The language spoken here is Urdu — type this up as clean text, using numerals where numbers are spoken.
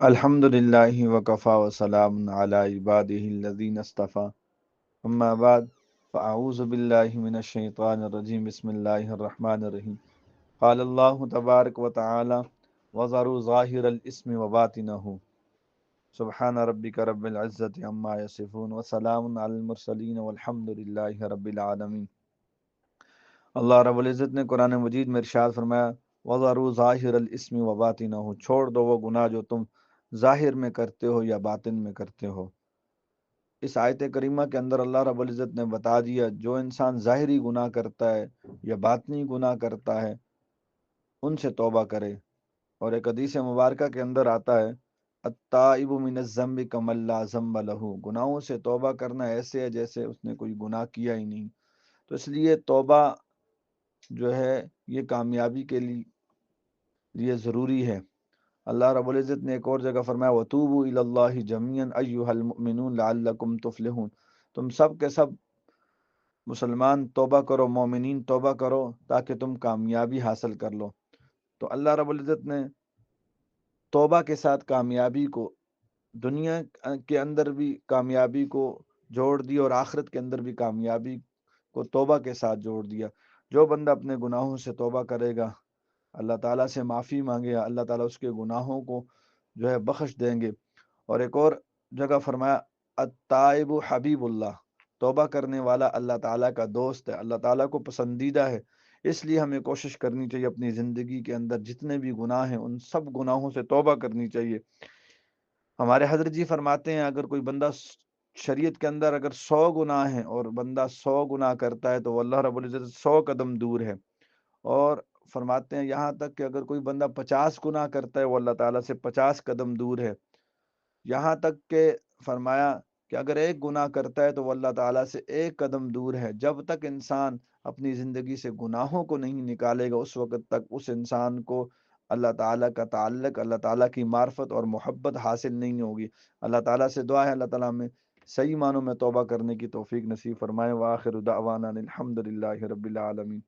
الحمدللہ وکفا وسلام علی عبادہ الذین اصطفى اما بعد فاعوذ باللہ من الشیطان الرجیم بسم اللہ الرحمن الرحیم قال اللہ تبارک وتعالی وذروا ظاہر الاسم وباطنہ سبحان ربک رب العزت عما یصفون وسلام علی المرسلین والحمد للہ رب العالمین۔ اللہ رب العزت نے قرآن مجید میں ارشاد فرمایا وَذَرُوا ظَاهِرَ الْإِسْمِ وَبَاطِنَهُ، چھوڑ دو وہ گناہ جو تم ظاہر میں کرتے ہو یا باطن میں کرتے ہو۔ اس آیت کریمہ کے اندر اللہ رب العزت نے بتا دیا جو انسان ظاہری گناہ کرتا ہے یا باطنی گناہ کرتا ہے ان سے توبہ کرے، اور ایک حدیث مبارکہ کے اندر آتا ہے التائب من الذنب کمن لا ذنب لہ، گناہوں سے توبہ کرنا ایسے ہے جیسے اس نے کوئی گناہ کیا ہی نہیں۔ تو اس لیے توبہ جو ہے یہ کامیابی کے لیے ضروری ہے۔ اللہ رب العزت نے ایک اور جگہ فرمایا وَتُوبُوا إِلَى اللَّهِ جَمِيعًا أَيُّهَا الْمُؤْمِنُونَ لَعَلَّكُمْ تُفْلِحُونَ، تم سب کے سب مسلمان توبہ کرو، مومنین توبہ کرو تاکہ تم کامیابی حاصل کر لو۔ تو اللہ رب العزت نے توبہ کے ساتھ کامیابی کو دنیا کے اندر بھی کامیابی کو جوڑ دیا اور آخرت کے اندر بھی کامیابی کو توبہ کے ساتھ جوڑ دیا۔ جو بندہ اپنے گناہوں سے توبہ کرے گا، اللہ تعالیٰ سے معافی مانگے، اللہ تعالیٰ اس کے گناہوں کو جو ہے بخش دیں گے۔ اور ایک اور جگہ فرمایا التائب حبیب اللہ، توبہ کرنے والا اللہ تعالیٰ کا دوست ہے، اللہ تعالیٰ کو پسندیدہ ہے۔ اس لیے ہمیں کوشش کرنی چاہیے اپنی زندگی کے اندر جتنے بھی گناہ ہیں ان سب گناہوں سے توبہ کرنی چاہیے۔ ہمارے حضرت جی فرماتے ہیں اگر کوئی بندہ شریعت کے اندر اگر 100 گناہ ہیں اور بندہ 100 گناہ کرتا ہے تو وہ اللہ رب العزت 100 قدم دور ہے، اور فرماتے ہیں یہاں تک کہ اگر کوئی بندہ 50 گناہ کرتا ہے وہ اللہ تعالیٰ سے 50 قدم دور ہے، یہاں تک کہ فرمایا کہ اگر ایک گناہ کرتا ہے تو وہ اللہ تعالیٰ سے 1 قدم دور ہے۔ جب تک انسان اپنی زندگی سے گناہوں کو نہیں نکالے گا اس وقت تک اس انسان کو اللہ تعالیٰ کا تعلق، اللہ تعالیٰ کی معرفت اور محبت حاصل نہیں ہوگی۔ اللہ تعالیٰ سے دعا ہے اللہ تعالیٰ میں صحیح معنوں میں توبہ کرنے کی توفیق نصیب فرمائے۔ وآخر دعوانا الحمد للہ رب العالمین۔